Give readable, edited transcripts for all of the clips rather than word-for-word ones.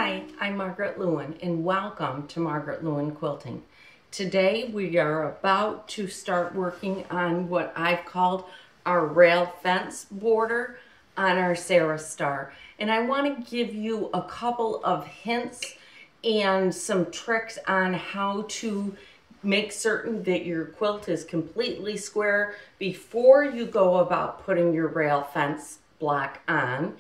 Hi, I'm Margaret Lewin and welcome to Margaret Lewin Quilting. Today we are about to start working on what I've called our rail fence border on our Sarah Star. And I want to give you a couple of hints and some tricks on how to make certain that your quilt is completely square before you go about putting your rail fence block on.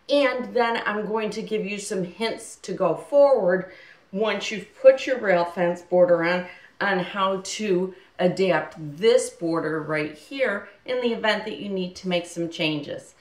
And then I'm going to give you some hints to go forward once you've put your rail fence border on how to adapt this border right here in the event that you need to make some changes.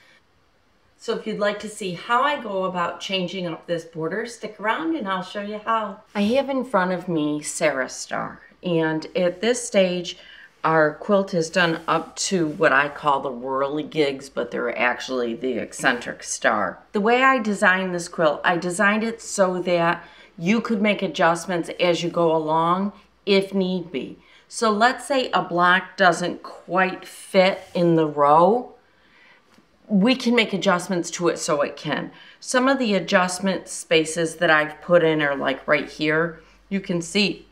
So if you'd like to see how I go about changing up this border, stick around and I'll show you how. I have in front of me Sarah Star, and at this stage our quilt is done up to what I call the whirligigs, but they're actually the eccentric star. The way I designed this quilt, I designed it so that you could make adjustments as you go along if need be. So let's say a block doesn't quite fit in the row, we can make adjustments to it so it can. Some of the adjustment spaces that I've put in are like right here. You can see,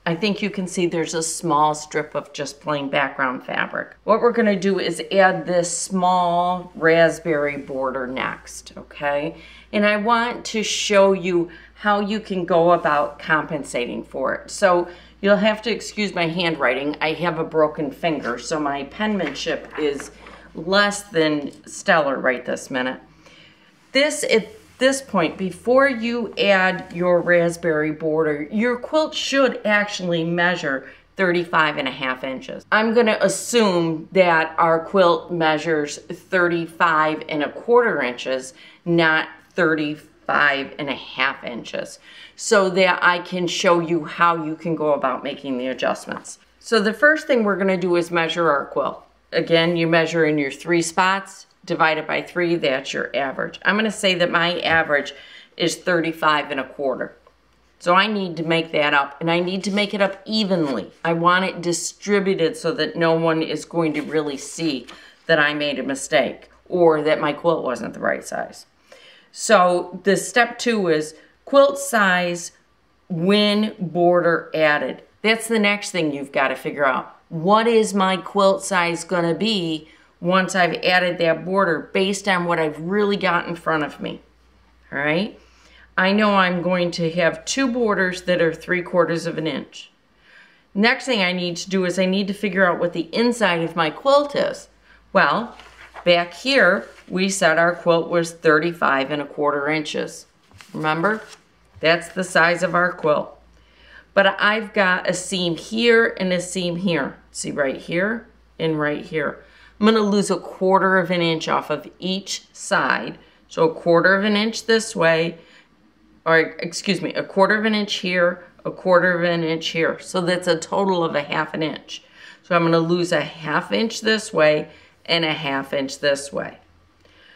I think you can see there's a small strip of just plain background fabric. What we're gonna do is add this small raspberry border next, okay? And I want to show you how you can go about compensating for it. So you'll have to excuse my handwriting. I have a broken finger, so my penmanship is less than stellar right this minute. At this point, before you add your raspberry border, your quilt should actually measure 35.5 inches. I'm gonna assume that our quilt measures 35.25 inches, not 35.5 inches, so that I can show you how you can go about making the adjustments. So the first thing we're gonna do is measure our quilt. Again, you measure in your 3 spots, divided by 3, that's your average. I'm gonna say that my average is 35.25. So I need to make that up, and I need to make it up evenly. I want it distributed so that no one is going to really see that I made a mistake or that my quilt wasn't the right size. So the step 2 is quilt size when border added. That's the next thing you've got to figure out. What is my quilt size gonna be once I've added that border based on what I've really got in front of me, all right? I know I'm going to have 2 borders that are 3/4 of an inch. Next thing I need to do is I need to figure out what the inside of my quilt is. Well, back here, we said our quilt was 35.25 inches. Remember? That's the size of our quilt. But I've got a seam here and a seam here. See, right here and right here. I'm gonna lose 1/4 inch off of each side. So 1/4 inch this way, or excuse me, 1/4 inch here, 1/4 inch here. So that's a total of 1/2 inch. So I'm gonna lose 1/2 inch this way and 1/2 inch this way.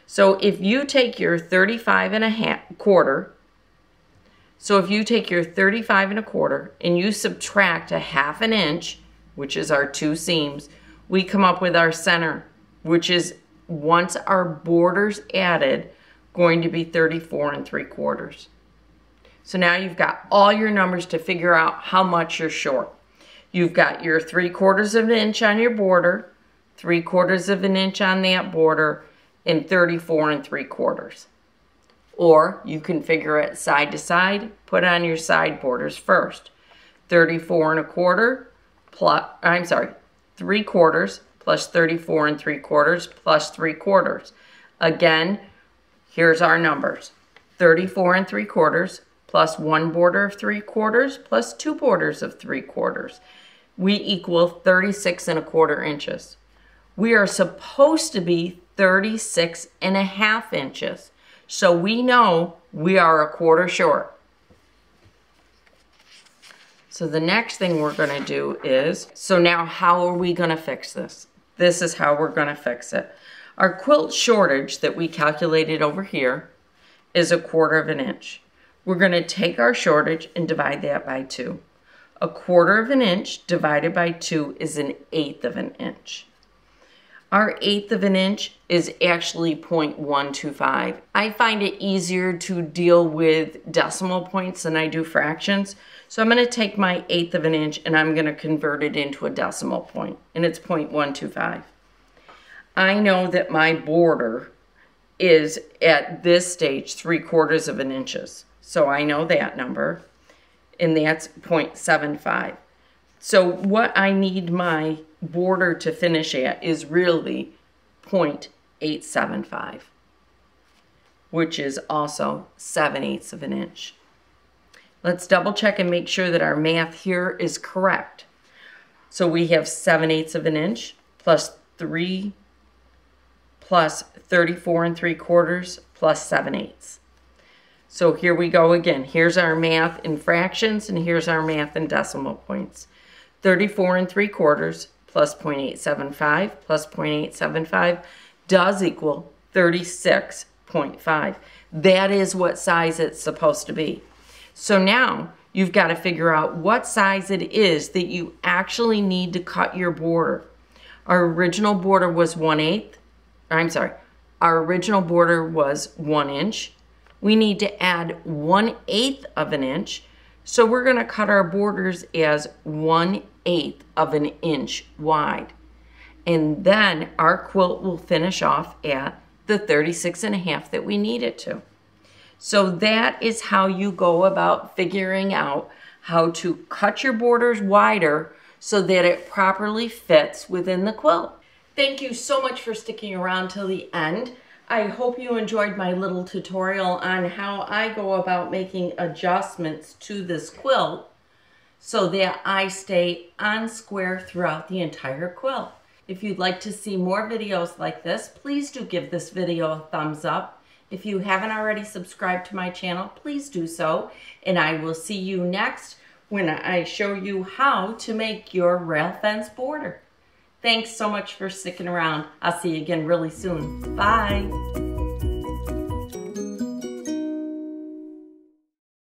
So if you take your 35.25, so if you take your 35.25 and you subtract 1/2 inch, which is our 2 seams, we come up with our center, which is, once our border's added, going to be 34.75. So now you've got all your numbers to figure out how much you're short. You've got your 3/4 inch on your border, 3/4 inch on that border, and 34.75. Or you can figure it side to side, put on your side borders first. 34.25 plus, I'm sorry, 3/4 plus 34.75 plus 3/4. Again, here's our numbers. 34.75 plus 1 border of 3/4 plus 2 borders of 3/4. We equal 36.25 inches. We are supposed to be 36.5 inches. So we know we are 1/4 short. So the next thing we're gonna do is, so now how are we gonna fix this? This is how we're gonna fix it. Our quilt shortage that we calculated over here is 1/4 inch. We're gonna take our shortage and divide that by 2. 1/4 inch divided by 2 is 1/8 inch. Our 1/8 of an inch is actually 0.125. I find it easier to deal with decimal points than I do fractions. So I'm going to take my 1/8 of an inch and I'm going to convert it into a decimal point, and it's 0.125. I know that my border is at this stage 3/4 of an inch. So I know that number, and that's 0.75. So what I need my border to finish at is really 0.875, which is also 7/8 of an inch. Let's double check and make sure that our math here is correct. So we have 7/8 of an inch plus 3 plus 34 3/4 plus 7/8. So here we go again. Here's our math in fractions and here's our math in decimal points. 34 3/4 plus 0.875 plus 0.875 does equal 36.5. That is what size it's supposed to be. So now you've got to figure out what size it is that you actually need to cut your border. Our original border was 1/8. Our original border was 1 inch. We need to add 1/8 of an inch. So we're going to cut our borders as 1/8 of an inch wide. And then our quilt will finish off at the 36.5 that we need it to. So that is how you go about figuring out how to cut your borders wider so that it properly fits within the quilt. Thank you so much for sticking around till the end. I hope you enjoyed my little tutorial on how I go about making adjustments to this quilt so that I stay on square throughout the entire quilt. If you'd like to see more videos like this, please do give this video a thumbs up. If you haven't already subscribed to my channel, please do so. And I will see you next when I show you how to make your rail fence border. Thanks so much for sticking around. I'll see you again really soon. Bye.